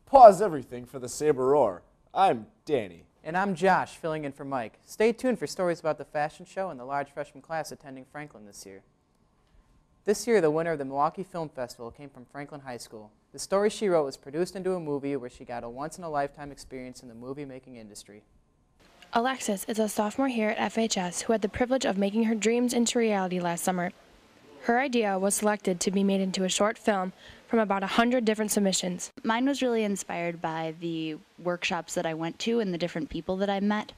Pause everything for the Saber Roar. I'm Danny. And I'm Josh, filling in for Mike. Stay tuned for stories about the fashion show and the large freshman class attending Franklin this year. This year, the winner of the Milwaukee Film Festival came from Franklin High School. The story she wrote was produced into a movie where she got a once-in-a-lifetime experience in the movie-making industry. Alexis is a sophomore here at FHS who had the privilege of making her dreams into reality last summer. Her idea was selected to be made into a short film from about 100 different submissions. Mine was really inspired by the workshops that I went to and the different people that I met.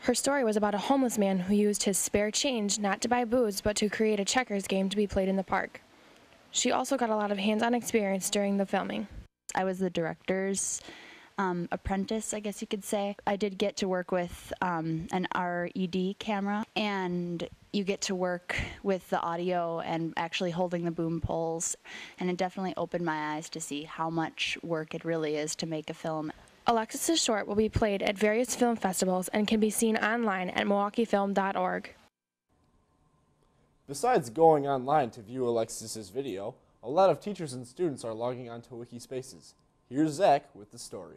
Her story was about a homeless man who used his spare change not to buy booze but to create a checkers game to be played in the park. She also got a lot of hands-on experience during the filming. I was the director's apprentice, I guess you could say. I did get to work with an RED camera, and you get to work with the audio and actually holding the boom poles, and it definitely opened my eyes to see how much work it really is to make a film. Alexis' short will be played at various film festivals and can be seen online at milwaukeefilm.org. Besides going online to view Alexis's video, a lot of teachers and students are logging on to Wikispaces. Here's Zach with the story.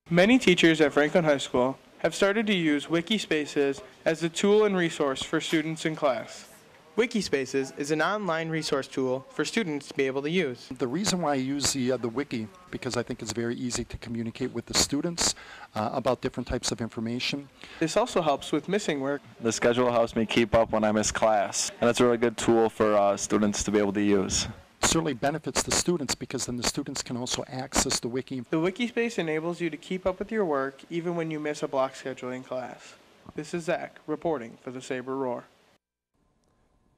Many teachers at Franklin High School have started to use Wikispaces as a tool and resource for students in class. Wikispaces is an online resource tool for students to be able to use. The reason why I use the Wiki, because I think it's very easy to communicate with the students about different types of information. This also helps with missing work. The schedule helps me keep up when I miss class, and it's a really good tool for students to be able to use. Certainly benefits the students because then the students can also access the Wiki. The Wikispace enables you to keep up with your work even when you miss a block schedule in class. This is Zach reporting for the Saber Roar.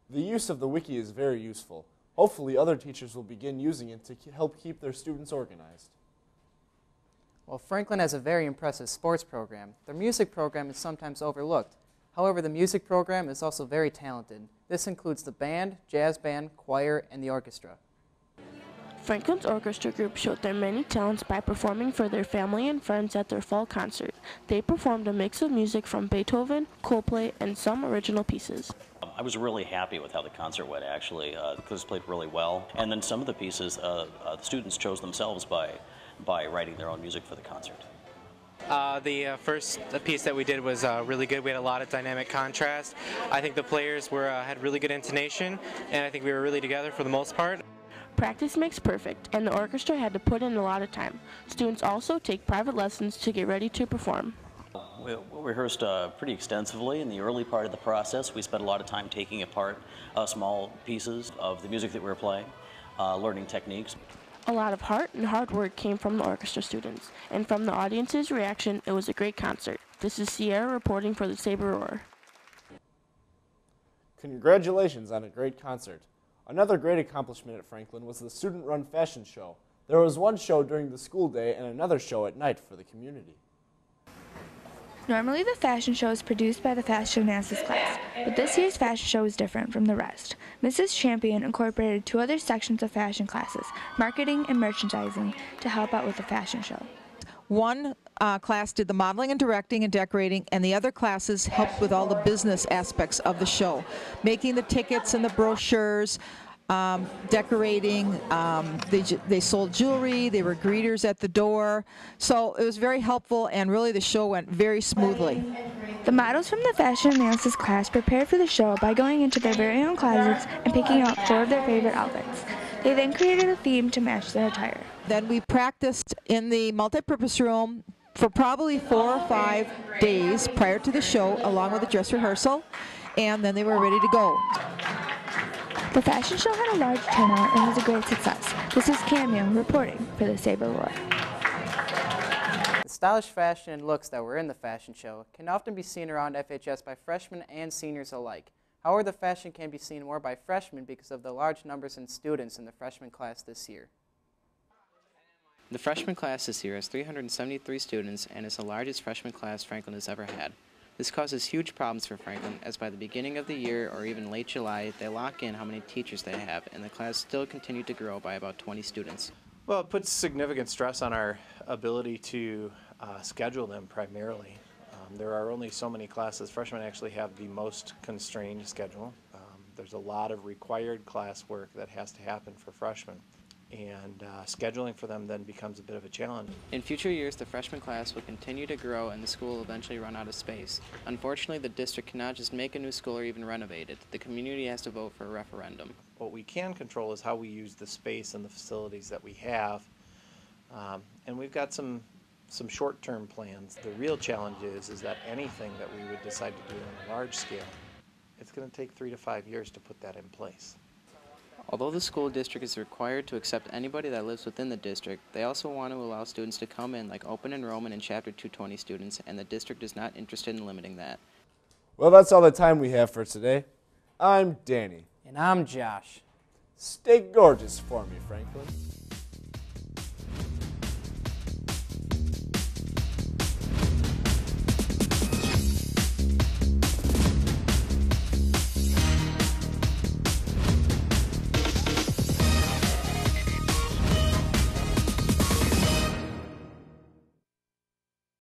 The use of the Wiki is very useful. Hopefully other teachers will begin using it to help keep their students organized. While Franklin has a very impressive sports program, their music program is sometimes overlooked. However, the music program is also very talented. This includes the band, jazz band, choir, and the orchestra. Franklin's orchestra group showed their many talents by performing for their family and friends at their fall concert. They performed a mix of music from Beethoven, Coldplay, and some original pieces. I was really happy with how the concert went, actually. The kids played really well. And then some of the pieces, the students chose themselves by writing their own music for the concert. The first piece that we did was really good. We had a lot of dynamic contrast. I think the players had really good intonation, and I think we were really together for the most part. Practice makes perfect, and the orchestra had to put in a lot of time. Students also take private lessons to get ready to perform. We rehearsed pretty extensively in the early part of the process. We spent a lot of time taking apart small pieces of the music that we were playing, learning techniques. A lot of heart and hard work came from the orchestra students, and from the audience's reaction, it was a great concert. This is Sierra reporting for the Saber Roar. Congratulations on a great concert. Another great accomplishment at Franklin was the student-run fashion show. There was one show during the school day and another show at night for the community. Normally the fashion show is produced by the fashion analysis class, but this year's fashion show is different from the rest. Mrs. Champion incorporated two other sections of fashion classes, marketing and merchandising, to help out with the fashion show. One class did the modeling and directing and decorating, and the other classes helped with all the business aspects of the show, making the tickets and the brochures, decorating. They sold jewelry. They were greeters at the door. So it was very helpful, and really the show went very smoothly. The models from the fashion analysis class prepared for the show by going into their very own closets and picking out 4 of their favorite outfits. They then created a theme to match their attire. Then we practiced in the multipurpose room for probably 4 or 5 days prior to the show, along with a dress rehearsal, and then they were ready to go. The fashion show had a large turnout and was a great success. This is Cameo reporting for the Saber Roar. The stylish fashion and looks that were in the fashion show can often be seen around FHS by freshmen and seniors alike. However, the fashion can be seen more by freshmen because of the large numbers in students in the freshman class this year. The freshman class this year has 373 students and is the largest freshman class Franklin has ever had. This causes huge problems for Franklin, as by the beginning of the year or even late July, they lock in how many teachers they have, and the class still continued to grow by about 20 students. Well, it puts significant stress on our ability to schedule them primarily. There are only so many classes. Freshmen actually have the most constrained schedule. There's a lot of required classwork that has to happen for freshmen, and scheduling for them then becomes a bit of a challenge. In future years, the freshman class will continue to grow and the school will eventually run out of space. Unfortunately, the district cannot just make a new school or even renovate it. The community has to vote for a referendum. What we can control is how we use the space and the facilities that we have, and we've got some short-term plans. The real challenge is that anything that we would decide to do on a large scale, it's going to take 3 to 5 years to put that in place. Although the school district is required to accept anybody that lives within the district, they also want to allow students to come in like open enrollment and Chapter 220 students, and the district is not interested in limiting that. Well, that's all the time we have for today. I'm Danny. And I'm Josh. Stay gorgeous for me, Franklin.